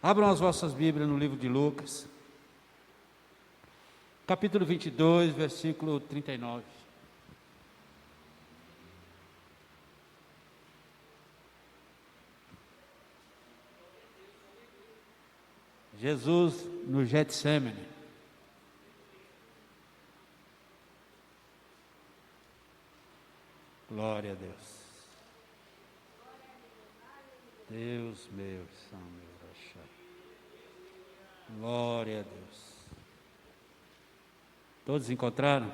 Abram as vossas Bíblias no livro de Lucas, capítulo 22, versículo 39. Jesus no Getsemane. Glória a Deus. Deus meu, São meu, Rachá. Glória a Deus. Todos encontraram?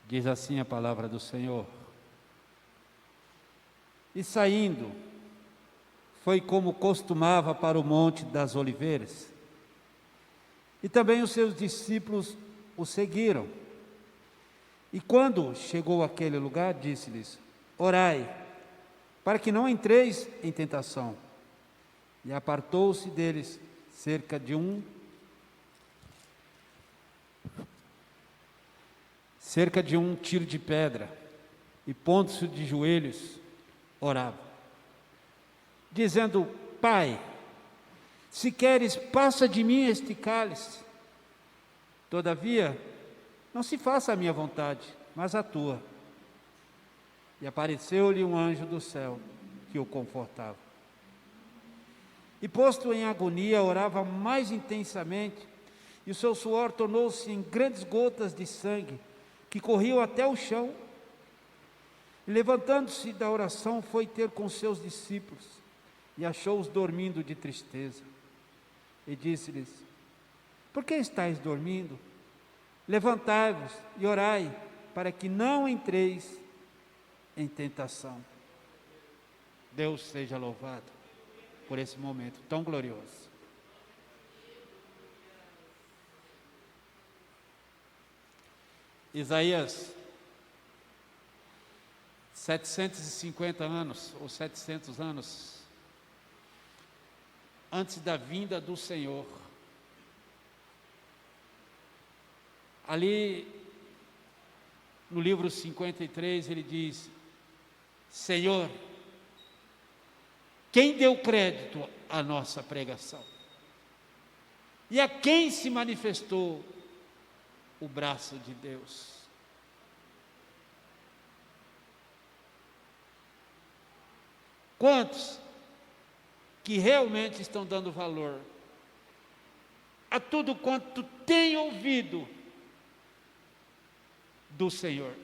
Diz assim a palavra do Senhor. E saindo, foi como costumava para o Monte das Oliveiras. E também os seus discípulos o seguiram. E quando chegou àquele lugar, disse-lhes: orai, para que não entreis em tentação. E apartou-se deles cerca de um tiro de pedra, e pondo-se de joelhos, orava, dizendo: Pai, se queres, passa de mim este cálice. Todavia, não se faça a minha vontade, mas a tua. E apareceu-lhe um anjo do céu, que o confortava. E posto em agonia, orava mais intensamente, e o seu suor tornou-se em grandes gotas de sangue, que corriam até o chão. E levantando-se da oração, foi ter com seus discípulos, e achou-os dormindo de tristeza. E disse-lhes: por que estáis dormindo? Levantai-vos e orai, para que não entreis em tentação. Deus seja louvado por esse momento tão glorioso. Isaías, 750 anos, ou 700 anos, antes da vinda do Senhor, ali no livro 53, ele diz: Senhor, quem deu crédito à nossa pregação? E a quem se manifestou o braço de Deus? Quantos que realmente estão dando valor a tudo quanto tem ouvido do Senhor?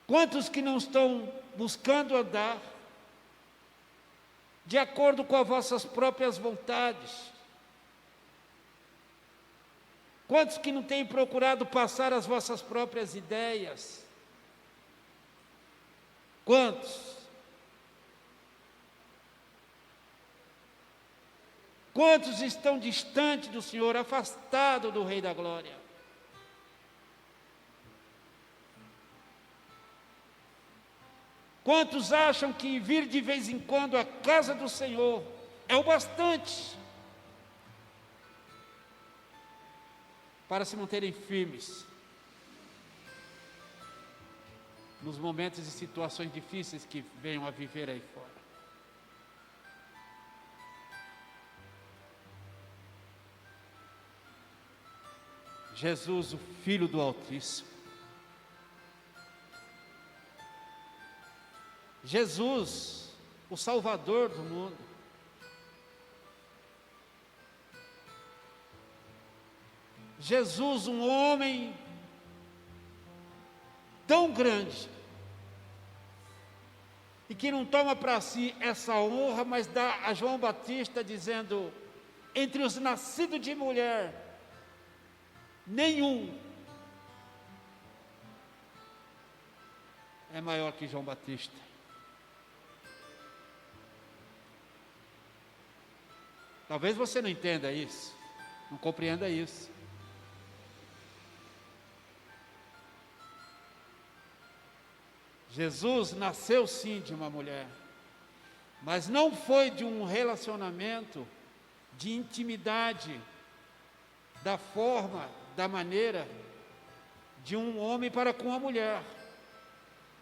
Quantos que não estão buscando andar de acordo com as vossas próprias vontades? Quantos que não têm procurado passar as vossas próprias ideias? Quantos? Quantos estão distantes do Senhor, afastados do Rei da Glória? Quantos acham que vir de vez em quando à casa do Senhor é o bastante para se manterem firmes nos momentos e situações difíceis que venham a viver aí fora? Jesus, o Filho do Altíssimo, Jesus, o Salvador do mundo, Jesus, um homem tão grande, e que não toma para si essa honra, mas dá a João Batista, dizendo: entre os nascidos de mulher, nenhum é maior que João Batista. Talvez você não entenda isso, não compreenda isso. Jesus nasceu sim de uma mulher, mas não foi de um relacionamento de intimidade, da forma, da maneira de um homem para com a mulher,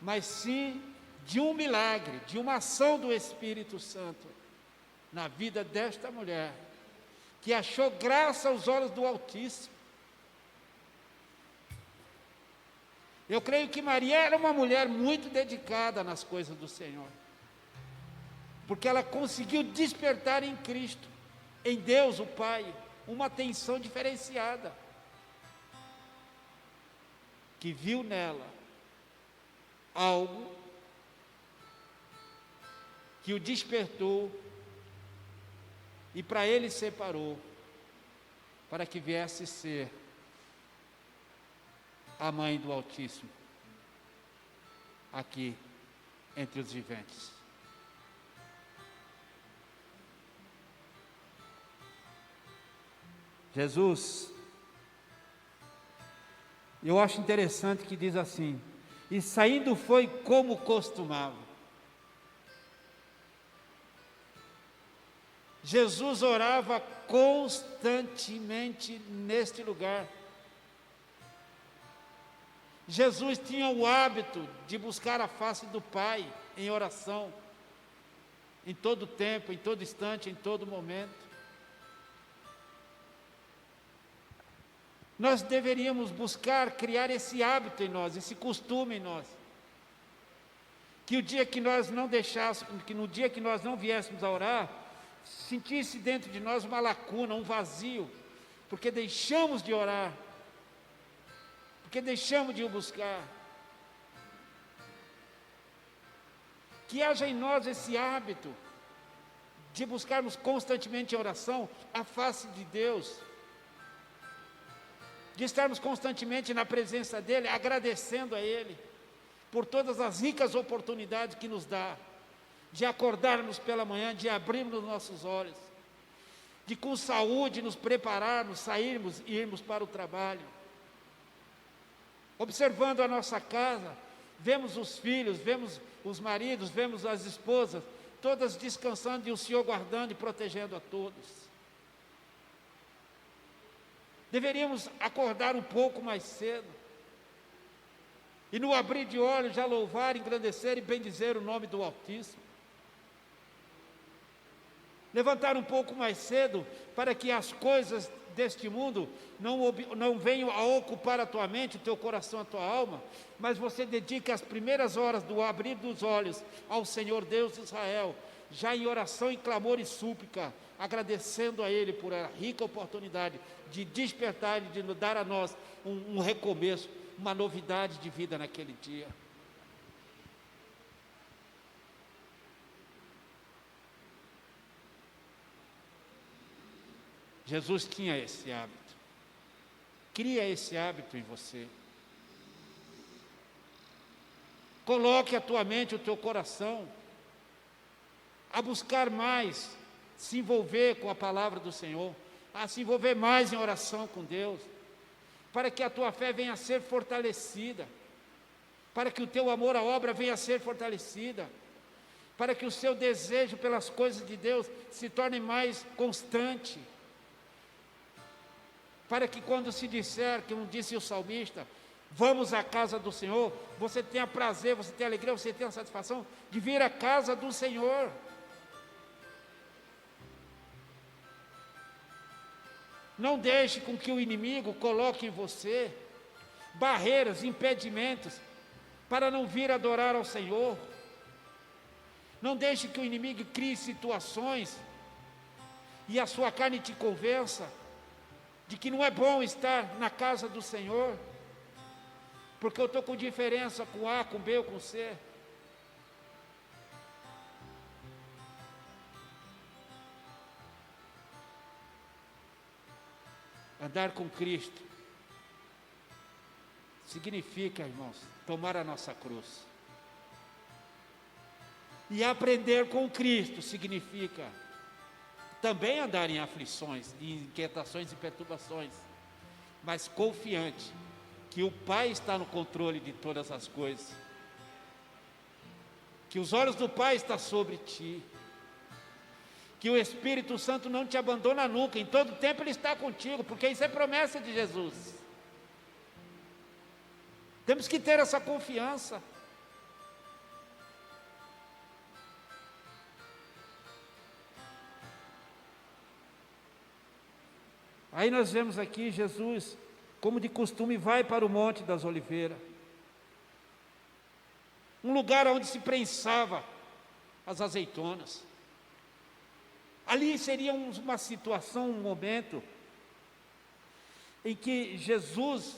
mas sim de um milagre, de uma ação do Espírito Santo na vida desta mulher, que achou graça aos olhos do Altíssimo. Eu creio que Maria era uma mulher muito dedicada nas coisas do Senhor, porque ela conseguiu despertar em Cristo, em Deus o Pai, uma atenção diferenciada, que viu nela algo que o despertou e para ele separou, para que viesse ser a mãe do Altíssimo, aqui entre os viventes. Jesus, eu acho interessante que diz assim: e saindo foi como costumava. Jesus orava constantemente neste lugar. Jesus tinha o hábito de buscar a face do Pai em oração, em todo tempo, em todo instante, em todo momento. Nós deveríamos buscar criar esse hábito em nós, esse costume em nós. Que o dia que nós não deixássemos, que no dia que nós não viéssemos a orar, sentisse dentro de nós uma lacuna, um vazio, porque deixamos de orar, porque deixamos de o buscar. Que haja em nós esse hábito de buscarmos constantemente em oração a face de Deus, de estarmos constantemente na presença dEle, agradecendo a Ele por todas as ricas oportunidades que nos dá, de acordarmos pela manhã, de abrirmos os nossos olhos, de com saúde nos prepararmos, sairmos e irmos para o trabalho. Observando a nossa casa, vemos os filhos, vemos os maridos, vemos as esposas, todas descansando e o Senhor guardando e protegendo a todos. Deveríamos acordar um pouco mais cedo, e no abrir de olhos já louvar, engrandecer e bendizer o nome do Altíssimo. Levantar um pouco mais cedo, para que as coisas deste mundo não venham a ocupar a tua mente, o teu coração, a tua alma, mas você dedique as primeiras horas do abrir dos olhos ao Senhor Deus de Israel, já em oração, em clamor e súplica, agradecendo a Ele por a rica oportunidade de despertar e de dar a nós um recomeço, uma novidade de vida naquele dia. Jesus tinha esse hábito. Cria esse hábito em você. Coloque a tua mente, o teu coração a buscar mais, se envolver com a palavra do Senhor, a se envolver mais em oração com Deus, para que a tua fé venha a ser fortalecida, para que o teu amor à obra venha a ser fortalecida, para que o seu desejo pelas coisas de Deus se torne mais constante, para que quando se disser, como disse o salmista, vamos à casa do Senhor, você tenha prazer, você tenha alegria, você tenha satisfação de vir à casa do Senhor. Não deixe com que o inimigo coloque em você barreiras, impedimentos, para não vir adorar ao Senhor. Não deixe que o inimigo crie situações e a sua carne te convença de que não é bom estar na casa do Senhor, porque eu estou com diferença com A, com B ou com C. Andar com Cristo significa, irmãos, tomar a nossa cruz. E aprender com Cristo significa também andar em aflições, em inquietações e perturbações, mas confiante que o Pai está no controle de todas as coisas, que os olhos do Pai estão sobre ti, que o Espírito Santo não te abandona nunca, em todo tempo Ele está contigo, porque isso é promessa de Jesus. Temos que ter essa confiança. Aí nós vemos aqui Jesus, como de costume, vai para o Monte das Oliveiras, um lugar onde se prensava as azeitonas. Ali seria uma situação, um momento, em que Jesus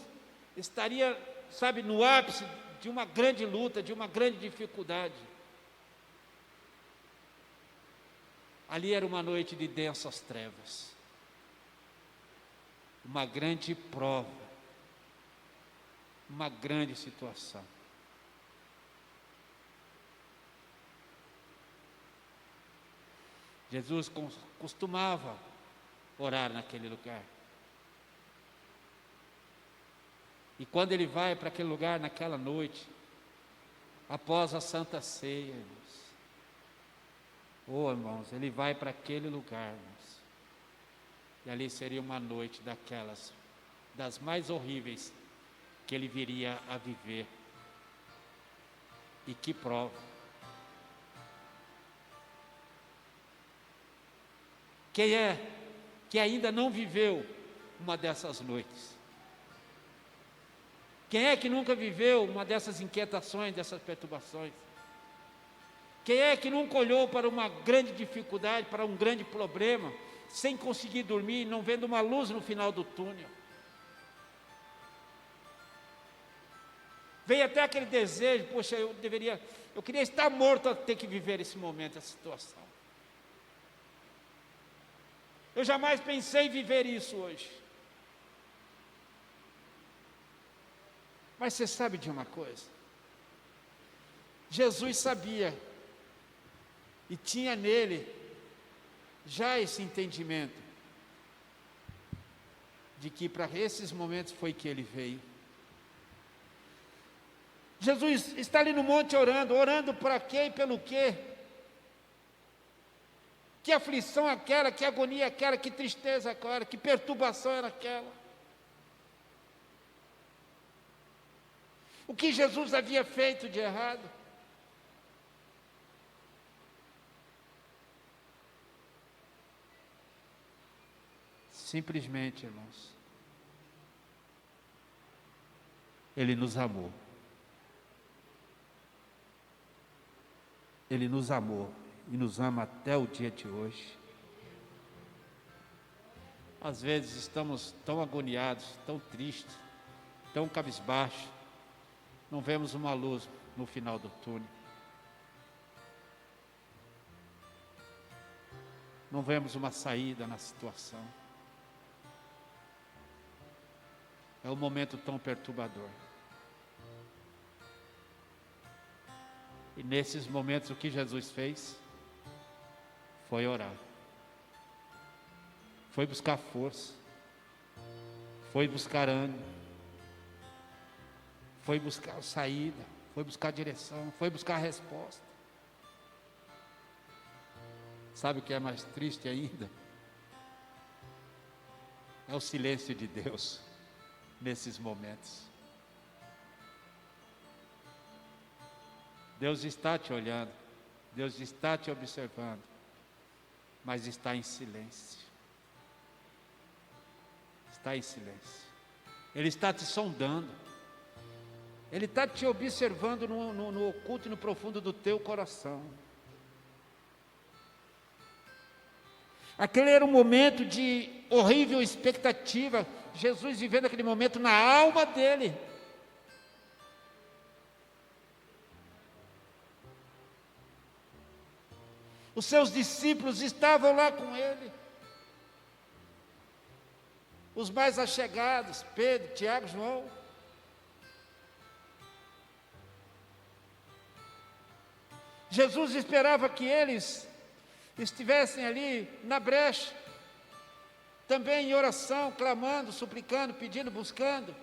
estaria, sabe, no ápice de uma grande luta, de uma grande dificuldade. Ali era uma noite de densas trevas, uma grande prova, uma grande situação. Jesus costumava orar naquele lugar. E quando ele vai para aquele lugar naquela noite, após a Santa Ceia, irmãos, ele vai para aquele lugar, irmãos, e ali seria uma noite daquelas, das mais horríveis que ele viria a viver. E que prova! Quem é que ainda não viveu uma dessas noites? Quem é que nunca viveu uma dessas inquietações, dessas perturbações? Quem é que nunca olhou para uma grande dificuldade, para um grande problema, sem conseguir dormir, não vendo uma luz no final do túnel? Veio até aquele desejo, poxa, eu queria estar morto a ter que viver esse momento, essa situação. Eu jamais pensei em viver isso hoje. Mas você sabe de uma coisa? Jesus sabia, e tinha nele já esse entendimento, de que para esses momentos foi que ele veio. Jesus está ali no monte orando para quê e pelo quê? Que aflição aquela, que agonia aquela, que tristeza aquela, que perturbação era aquela? O que Jesus havia feito de errado? Simplesmente, irmãos, Ele nos amou. Ele nos amou e nos ama até o dia de hoje. Às vezes estamos tão agoniados, tão tristes, tão cabisbaixos, não vemos uma luz no final do túnel. Não vemos uma saída na situação. É um momento tão perturbador. E nesses momentos o que Jesus fez? Foi orar. Foi buscar força. Foi buscar ânimo. Foi buscar saída. Foi buscar direção. Foi buscar resposta. Sabe o que é mais triste ainda? É o silêncio de Deus nesses momentos. Deus está te olhando, Deus está te observando, mas está em silêncio. Está em silêncio. Ele está te sondando. Ele está te observando no oculto e no profundo do teu coração. Aquele era um momento de horrível expectativa. Jesus vivendo aquele momento na alma dele. Os seus discípulos estavam lá com ele. Os mais achegados, Pedro, Tiago, João. Jesus esperava que eles estivessem ali na brecha, também em oração, clamando, suplicando, pedindo, buscando.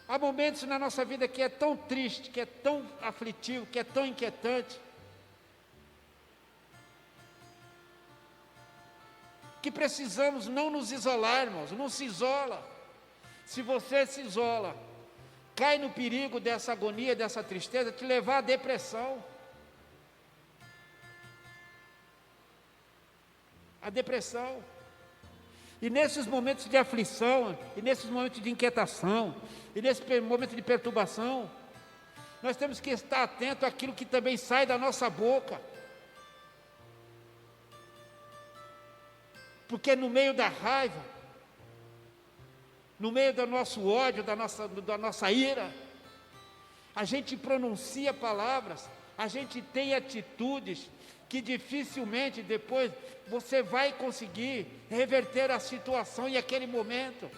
Há momentos na nossa vida que é tão triste, que é tão aflitivo, que é tão inquietante, que precisamos não nos isolar, irmãos. Não se isola. Se você se isola, cai no perigo dessa agonia, dessa tristeza, te levar à depressão. a depressão. E nesses momentos de aflição, e nesses momentos de inquietação, e nesse momento de perturbação, nós temos que estar atento àquilo que também sai da nossa boca. Porque no meio da raiva, no meio do nosso ódio, da nossa ira, a gente pronuncia palavras, a gente tem atitudes que dificilmente depois você vai conseguir reverter a situação e aquele momento,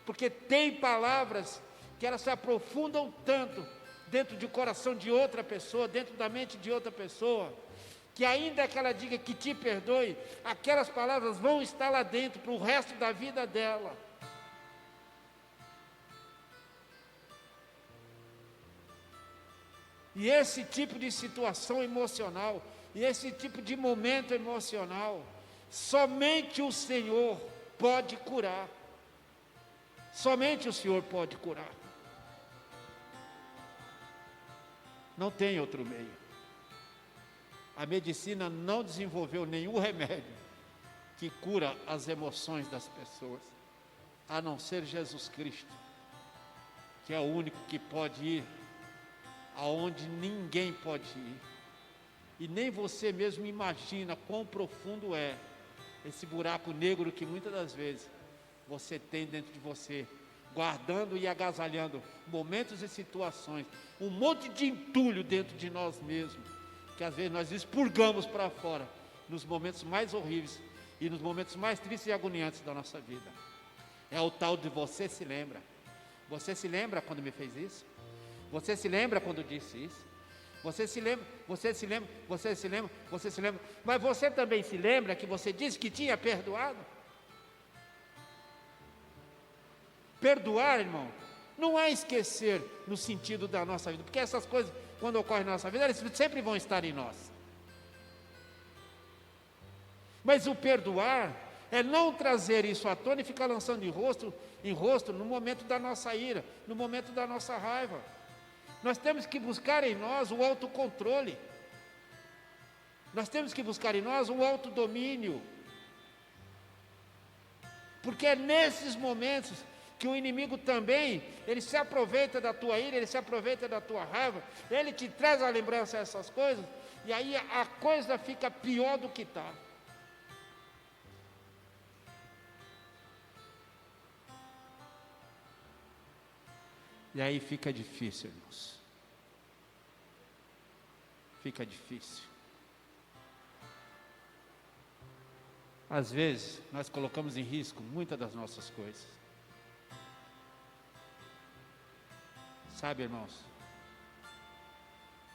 porque tem palavras que elas se aprofundam tanto dentro do coração de outra pessoa, dentro da mente de outra pessoa, que ainda que ela diga que te perdoe, aquelas palavras vão estar lá dentro para o resto da vida dela. E esse tipo de situação emocional, e esse tipo de momento emocional, somente o Senhor pode curar. Somente o Senhor pode curar. Não tem outro meio. A medicina não desenvolveu nenhum remédio que cura as emoções das pessoas, a não ser Jesus Cristo, que é o único que pode ir aonde ninguém pode ir. E nem você mesmo imagina quão profundo é esse buraco negro que muitas das vezes você tem dentro de você, guardando e agasalhando momentos e situações, um monte de entulho dentro de nós mesmos, que às vezes nós expurgamos para fora, nos momentos mais horríveis e nos momentos mais tristes e agoniantes da nossa vida. É o tal de você se lembra. Você se lembra quando me fez isso? Você se lembra quando disse isso? Você se lembra, você se lembra, você se lembra, você se lembra. Mas você também se lembra que você disse que tinha perdoado? Perdoar, irmão, não é esquecer no sentido da nossa vida, porque essas coisas, quando ocorrem na nossa vida, elas sempre vão estar em nós. Mas o perdoar é não trazer isso à tona e ficar lançando em rosto no momento da nossa ira, no momento da nossa raiva. Nós temos que buscar em nós o autocontrole. Nós temos que buscar em nós o autodomínio. Porque é nesses momentos que o inimigo também, ele se aproveita da tua ira, ele se aproveita da tua raiva, ele te traz à lembrança essas coisas, e aí a coisa fica pior do que está. E aí fica difícil, irmãos. Fica difícil. Às vezes, nós colocamos em risco muitas das nossas coisas. Sabe, irmãos,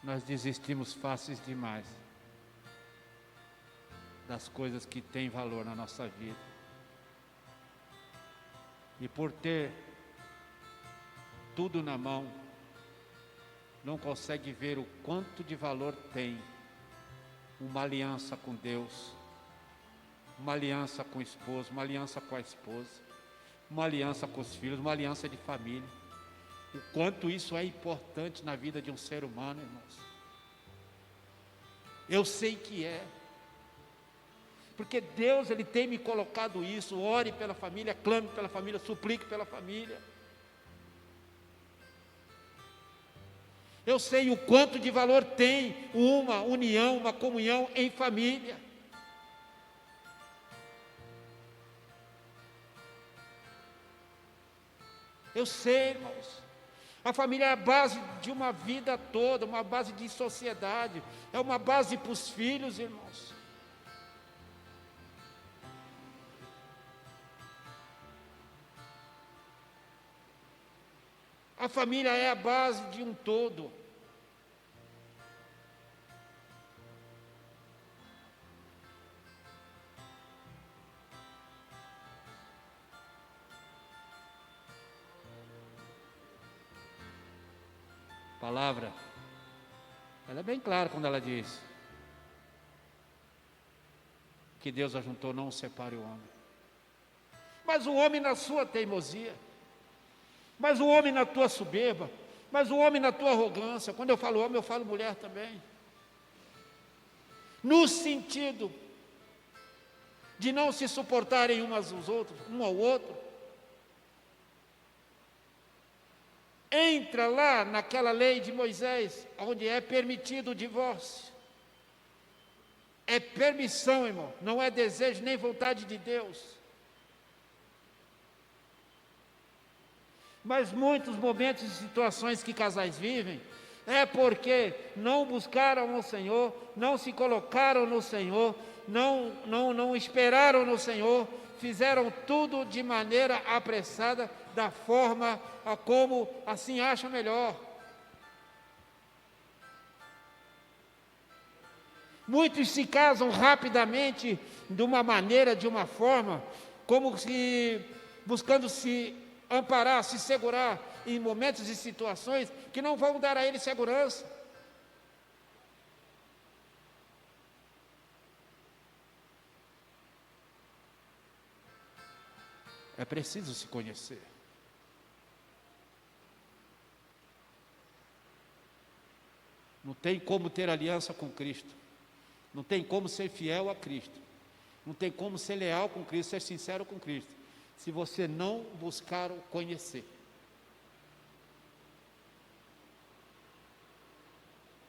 nós desistimos fáceis demais das coisas que têm valor na nossa vida. E por ter tudo na mão, não consegue ver o quanto de valor tem uma aliança com Deus, uma aliança com o esposo, uma aliança com a esposa, uma aliança com os filhos, uma aliança de família. O quanto isso é importante na vida de um ser humano, irmãos. Eu sei que é. Porque Deus, Ele tem me colocado isso. Ore pela família, clame pela família, suplique pela família. Eu sei o quanto de valor tem uma união, uma comunhão em família. Eu sei, irmãos. A família é a base de uma vida toda, uma base de sociedade, é uma base para os filhos, irmãos. A família é a base de um todo. A palavra, ela é bem clara quando ela diz que Deus ajuntou, não separe o homem. Mas o homem na sua teimosia, mas o homem na tua soberba, mas o homem na tua arrogância. Quando eu falo homem, eu falo mulher também. No sentido de não se suportarem umas aos outros, um ao outro. Entra lá naquela lei de Moisés, onde é permitido o divórcio. É permissão, irmão, não é desejo nem vontade de Deus. Mas muitos momentos e situações que casais vivem, é porque não buscaram o Senhor, não se colocaram no Senhor, não esperaram no Senhor, fizeram tudo de maneira apressada, da forma a como assim acham melhor. Muitos se casam rapidamente, de uma maneira, de uma forma, como se buscando se amparar, se segurar em momentos e situações que não vão dar a ele segurança. É preciso se conhecer. Não tem como ter aliança com Cristo. Não tem como ser fiel a Cristo. Não tem como ser leal com Cristo, ser sincero com Cristo, se você não buscar o conhecer.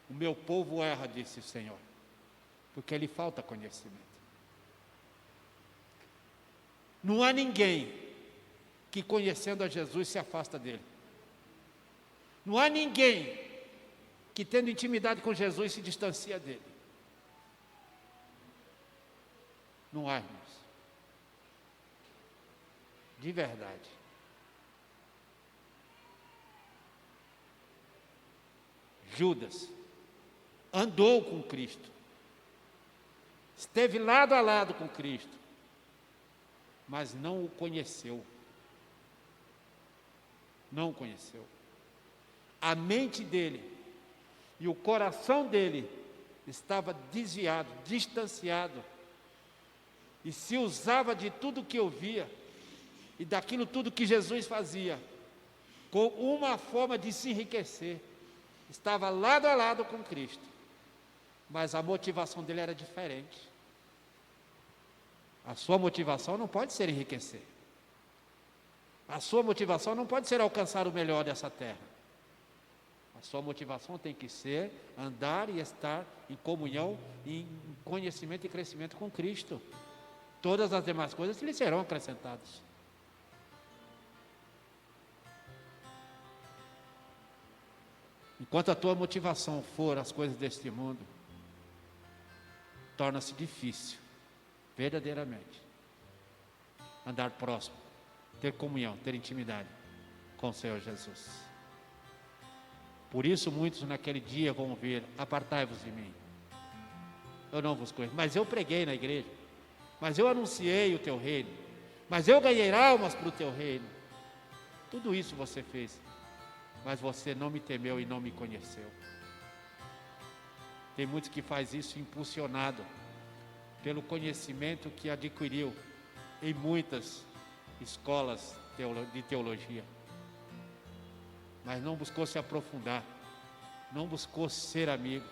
O meu povo erra, disse o Senhor, porque lhe falta conhecimento. Não há ninguém que, conhecendo a Jesus, se afasta dele. Não há ninguém que, tendo intimidade com Jesus, se distancia dele. Não há, irmãos. De verdade. Judas andou com Cristo, esteve lado a lado com Cristo, mas não o conheceu. Não o conheceu. A mente dele e o coração dele estava desviado, distanciado, e se usava de tudo que ouvia e daquilo tudo que Jesus fazia, com uma forma de se enriquecer. Estava lado a lado com Cristo, mas a motivação dele era diferente. A sua motivação não pode ser enriquecer. A sua motivação não pode ser alcançar o melhor dessa terra. A sua motivação tem que ser andar e estar em comunhão, em conhecimento e crescimento com Cristo. Todas as demais coisas lhe serão acrescentadas. Enquanto a tua motivação for as coisas deste mundo, torna-se difícil, verdadeiramente, andar próximo, ter comunhão, ter intimidade com o Senhor Jesus. Por isso muitos naquele dia vão ouvir: apartai-vos de mim, eu não vos conheço. Mas eu preguei na igreja, mas eu anunciei o teu reino, mas eu ganhei almas para o teu reino. Tudo isso você fez, mas você não me temeu e não me conheceu. Tem muitos que faz isso impulsionado pelo conhecimento que adquiriu em muitas escolas de teologia, mas não buscou se aprofundar, não buscou ser amigo,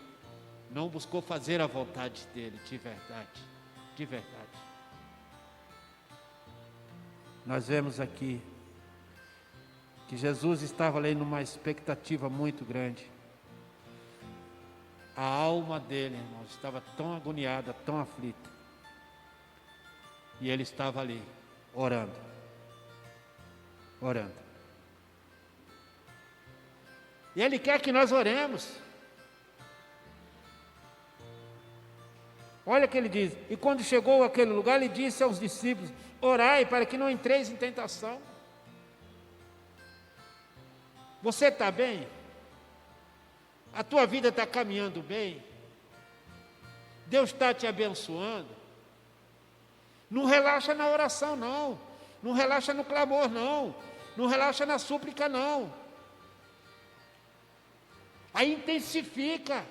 não buscou fazer a vontade dele de verdade, de verdade. Nós vemos aqui que Jesus estava ali numa expectativa muito grande. A alma dele, irmãos, estava tão agoniada, tão aflita. E ele estava ali, orando. Orando. E ele quer que nós oremos. Olha o que ele diz: e quando chegou àquele lugar, ele disse aos discípulos: orai para que não entreis em tentação. Você está bem? A tua vida está caminhando bem? Deus está te abençoando? Não relaxa na oração, não. Não relaxa no clamor, não. Não relaxa na súplica, não. Aí intensifica.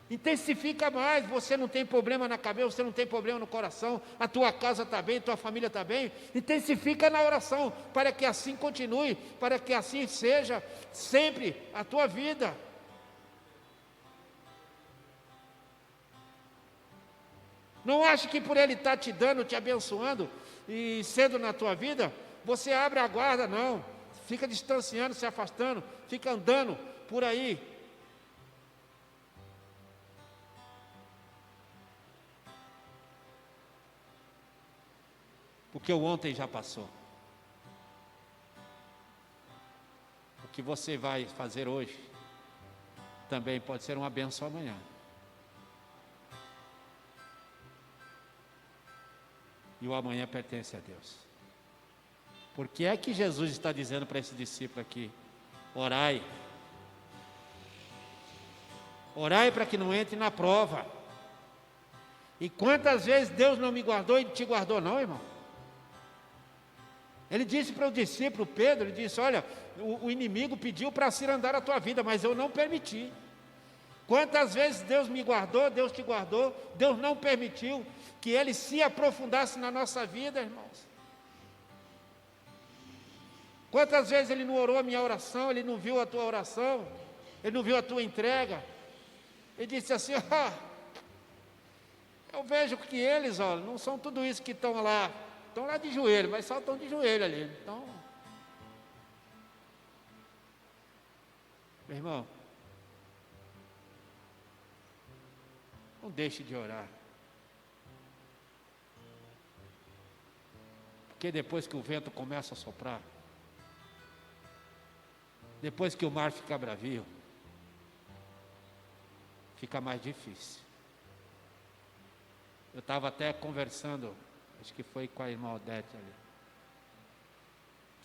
Intensifica mais. Você não tem problema na cabeça, você não tem problema no coração, a tua casa está bem, a tua família está bem. Intensifica na oração, para que assim continue, para que assim seja sempre a tua vida. Não ache que por Ele estar te dando, te abençoando e sendo na tua vida, você abre a guarda, não. Fica distanciando, se afastando, fica andando por aí. Porque o ontem já passou. O que você vai fazer hoje também pode ser uma bênção amanhã. E o amanhã pertence a Deus. Por que é que Jesus está dizendo para esse discípulo aqui? Orai. Orai para que não entre na prova. E quantas vezes Deus não me guardou e te guardou não, irmão? Ele disse para o discípulo Pedro, ele disse, olha, o inimigo pediu para cirandar a tua vida, mas eu não permiti. Quantas vezes Deus me guardou, Deus te guardou, Deus não permitiu que Ele se aprofundasse na nossa vida, irmãos. Quantas vezes Ele não orou a minha oração, Ele não viu a tua oração, Ele não viu a tua entrega. Ele disse assim, eu vejo que eles, olha, não são tudo isso que estão lá de joelho, mas só estão de joelho ali. Então, meu irmão, não deixe de orar. Porque depois que o vento começa a soprar, depois que o mar fica bravio, fica mais difícil. Eu estava até conversando, acho que foi com a irmã Odete ali,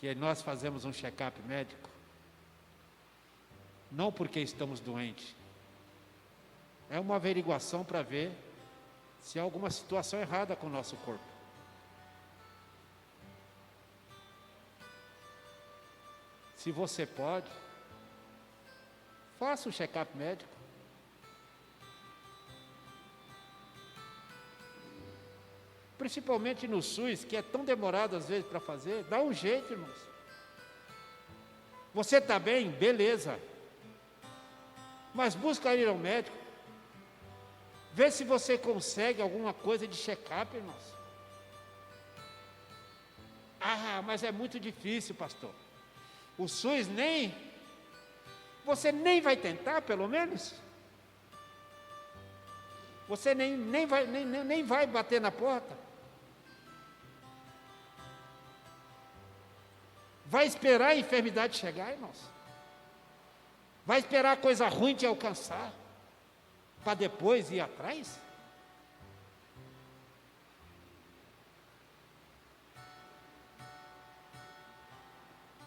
que nós fazemos um check-up médico, não porque estamos doentes, é uma averiguação para ver se há alguma situação errada com o nosso corpo. Se você pode, faça o check-up médico. Principalmente no SUS, que é tão demorado às vezes para fazer, dá um jeito, irmãos. Você está bem? Beleza. Mas busca ir ao médico. Vê se você consegue alguma coisa de check-up, irmãos. Mas é muito difícil, pastor. O SUS você nem vai tentar, pelo menos? Você nem vai bater na porta? Vai esperar a enfermidade chegar, irmãos? Vai esperar a coisa ruim te alcançar, para depois ir atrás?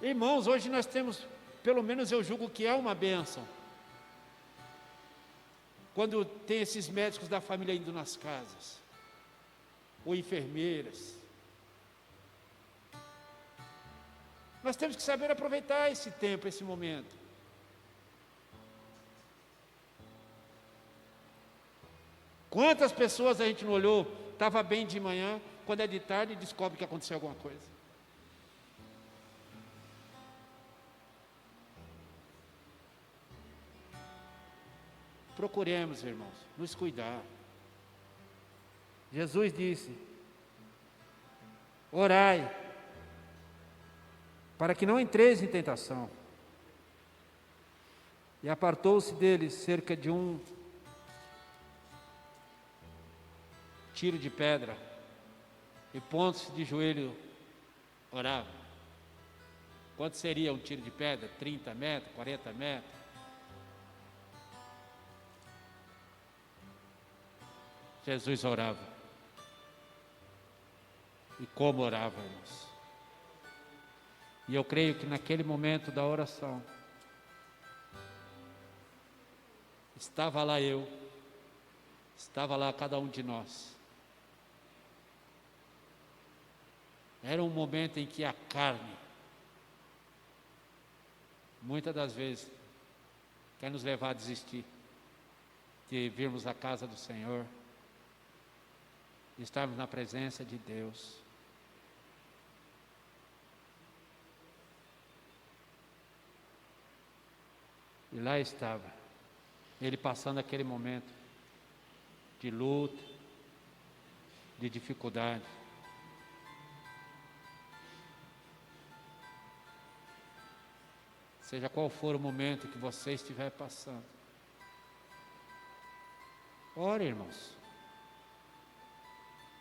Irmãos, hoje nós temos, pelo menos eu julgo que é uma bênção, quando tem esses médicos da família indo nas casas, ou enfermeiras. Nós temos que saber aproveitar esse tempo, esse momento. Quantas pessoas a gente não olhou, estava bem de manhã, quando é de tarde descobre que aconteceu alguma coisa. Procuremos, irmãos, nos cuidar. Jesus disse, orai, para que não entreis em tentação. E apartou-se deles cerca de um tiro de pedra, e pondo-se de joelho, orava. Quanto seria um tiro de pedra? 30 metros, 40 metros? Jesus orava. E como orava, irmãos? E eu creio que naquele momento da oração, estava lá eu, estava lá cada um de nós. Era um momento em que a carne, muitas das vezes, quer nos levar a desistir de virmos à casa do Senhor, de estarmos na presença de Deus. E lá estava, ele passando aquele momento de luta, de dificuldade. Seja qual for o momento que você estiver passando. Ore, irmãos.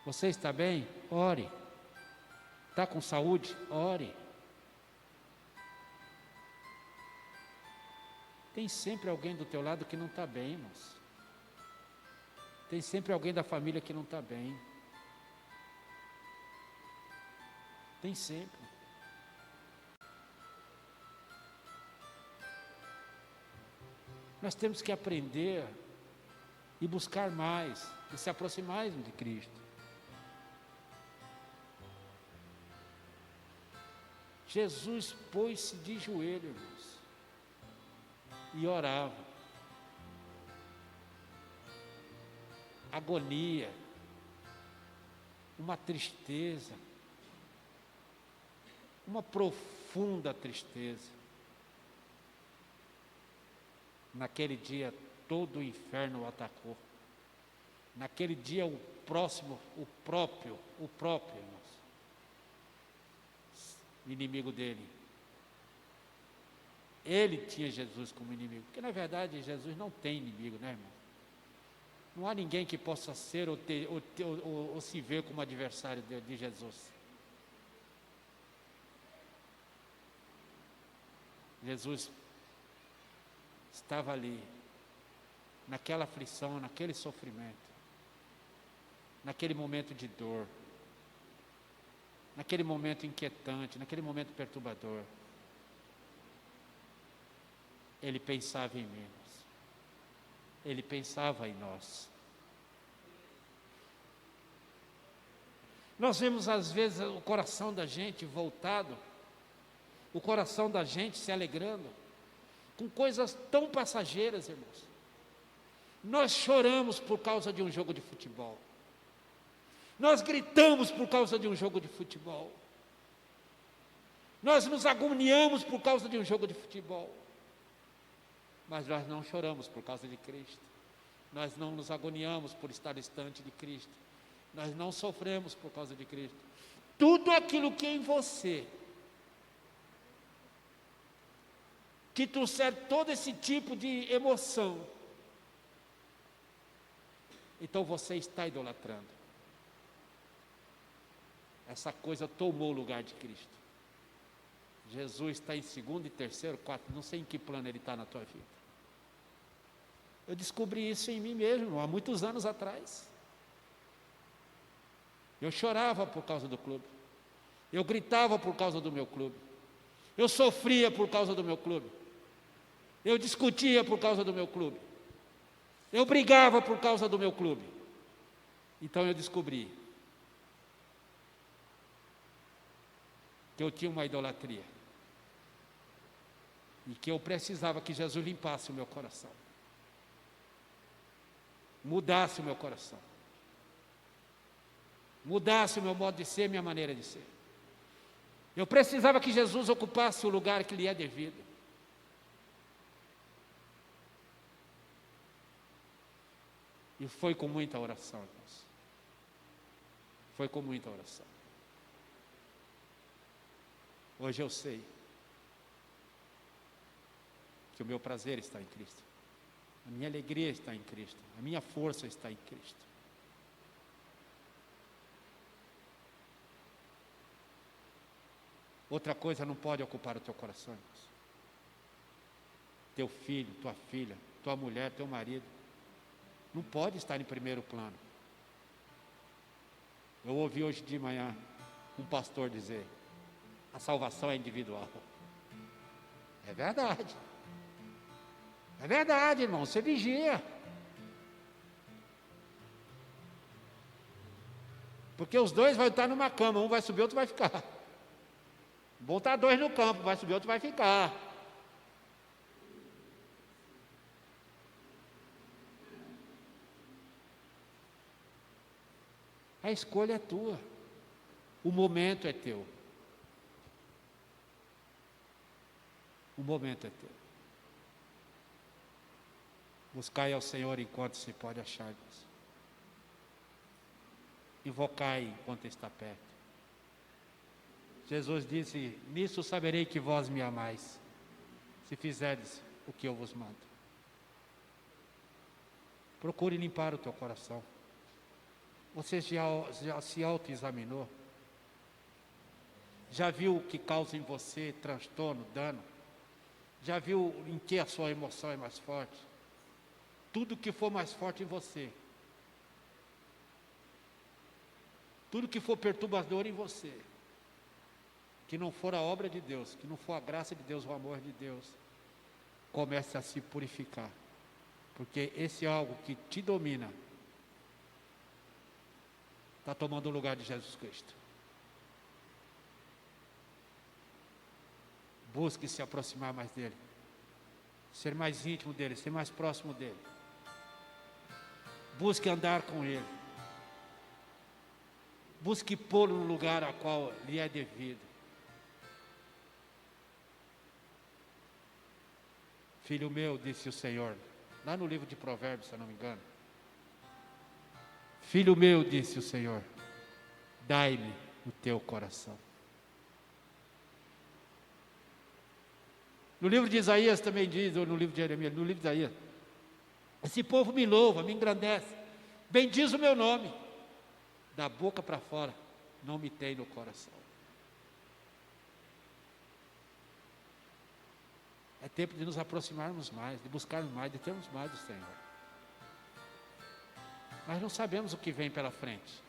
Você está bem? Ore. Está com saúde? Ore. Tem sempre alguém do teu lado que não está bem, irmãos. Tem sempre alguém da família que não está bem. Tem sempre. Nós temos que aprender e buscar mais, e se aproximar de Cristo. Jesus pôs-se de joelho, irmãos, e orava. Agonia, uma tristeza, uma profunda tristeza. Naquele dia, todo o inferno o atacou. Naquele dia, o próprio, irmãos, inimigo dele. Ele tinha Jesus como inimigo, porque na verdade Jesus não tem inimigo, né, irmão? Não há ninguém que possa ser ou se ver como adversário de Jesus. Jesus estava ali, naquela aflição, naquele sofrimento, naquele momento de dor, naquele momento inquietante, naquele momento perturbador. Ele pensava em mim. Ele pensava em nós. Nós vemos às vezes o coração da gente voltado, o coração da gente se alegrando, com coisas tão passageiras, irmãos. Nós choramos por causa de um jogo de futebol. Nós gritamos por causa de um jogo de futebol. Nós nos agoniamos por causa de um jogo de futebol. Mas nós não choramos por causa de Cristo. Nós não nos agoniamos por estar distante de Cristo. Nós não sofremos por causa de Cristo. Tudo aquilo que é em você, que trouxer todo esse tipo de emoção, então você está idolatrando. Essa coisa tomou o lugar de Cristo. Jesus está em segundo e terceiro, quarto, não sei em que plano ele está na tua vida. Eu descobri isso em mim mesmo, há muitos anos atrás. Eu chorava por causa do clube. Eu gritava por causa do meu clube. Eu sofria por causa do meu clube. Eu discutia por causa do meu clube. Eu brigava por causa do meu clube. Então eu descobri que eu tinha uma idolatria. E que eu precisava que Jesus limpasse o meu coração. Mudasse o meu coração. Mudasse o meu modo de ser, minha maneira de ser. Eu precisava que Jesus ocupasse o lugar que lhe é devido. E foi com muita oração, irmãos. Foi com muita oração. Hoje eu sei que o meu prazer está em Cristo. A minha alegria está em Cristo. A minha força está em Cristo. Outra coisa não pode ocupar o teu coração, irmãos. Teu filho, tua filha, tua mulher, teu marido, não pode estar em primeiro plano. Eu ouvi hoje de manhã um pastor dizer: a salvação é individual. É verdade. É verdade, irmão, você vigia. Porque os dois vão estar numa cama, um vai subir, outro vai ficar. Vão estar dois no campo, vai subir, outro vai ficar. A escolha é tua. O momento é teu. O momento é teu. Buscai ao Senhor enquanto se pode achar. invocai enquanto está perto. Jesus disse: nisso saberei que vós me amais, se fizerdes o que eu vos mando. Procure limpar o teu coração. Você já se autoexaminou? Já viu o que causa em você transtorno, dano? Já viu em que a sua emoção é mais forte? Tudo que for mais forte em você, tudo que for perturbador em você, que não for a obra de Deus, que não for a graça de Deus, o amor de Deus, comece a se purificar, porque esse algo que te domina está tomando o lugar de Jesus Cristo. Busque se aproximar mais dele, ser mais íntimo dele, ser mais próximo dele. Busque andar com ele. Busque pô-lo no lugar a qual lhe é devido. Filho meu, disse o Senhor, lá no livro de Provérbios, se eu não me engano. Filho meu, disse o Senhor, dai-me o teu coração. No livro de Isaías também diz, ou no livro de Jeremias, no livro de Isaías, esse povo me louva, me engrandece, bendiz o meu nome, da boca para fora, não me tem no coração. É tempo de nos aproximarmos mais, de buscarmos mais, de termos mais do Senhor. Nós não sabemos o que vem pela frente.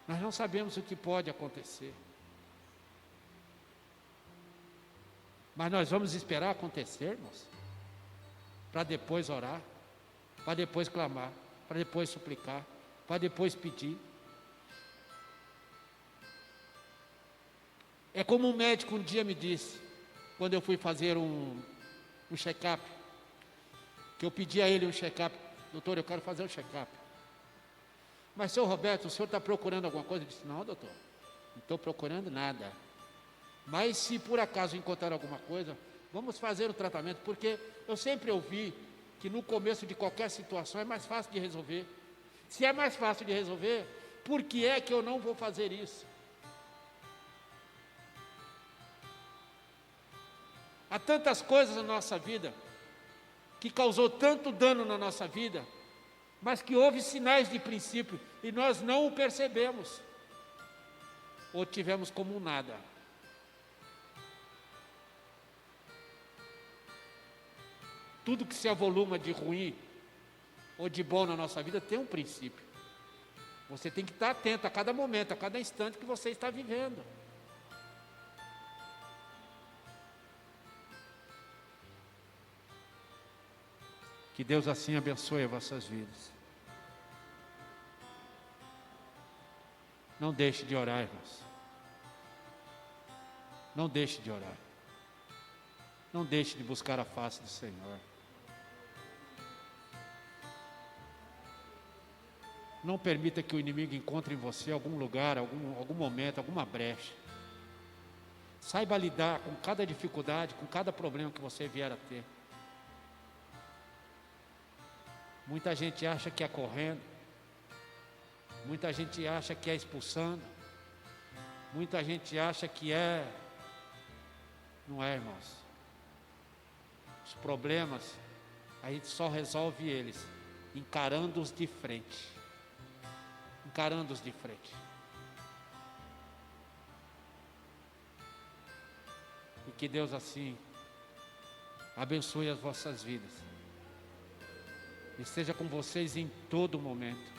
Nós não sabemos o que pode acontecer. Mas nós vamos esperar acontecer, irmãos, para depois orar, para depois clamar, para depois suplicar, para depois pedir. É como um médico um dia me disse, quando eu fui fazer um check-up, que eu pedi a ele um check-up: doutor, eu quero fazer um check-up. Mas, senhor Roberto, o senhor está procurando alguma coisa? Eu disse: não, doutor, não estou procurando nada. Mas se por acaso encontrar alguma coisa, vamos fazer o tratamento, porque eu sempre ouvi que no começo de qualquer situação é mais fácil de resolver. Se é mais fácil de resolver, por que é que eu não vou fazer isso? Há tantas coisas na nossa vida que causou tanto dano na nossa vida, mas que houve sinais de princípio e nós não o percebemos, ou tivemos como um nada. Tudo que se avoluma de ruim ou de bom na nossa vida tem um princípio. Você tem que estar atento a cada momento, a cada instante que você está vivendo. Que Deus assim abençoe as vossas vidas. Não deixe de orar, irmãos. Não deixe de orar. Não deixe de buscar a face do Senhor. Não permita que o inimigo encontre em você algum lugar, algum momento, alguma brecha. Saiba lidar com cada dificuldade, com cada problema que você vier a ter. Muita gente acha que é correndo, muita gente acha que é expulsando, muita gente acha que é... Não é, irmãos. Os problemas, a gente só resolve eles encarando-os de frente. Encarando-os de frente. E que Deus assim abençoe as vossas vidas. E esteja com vocês em todo momento,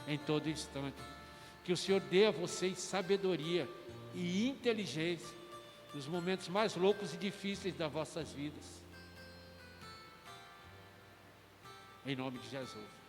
em todo instante. Que o Senhor dê a vocês sabedoria e inteligência nos momentos mais loucos e difíceis das vossas vidas. Em nome de Jesus.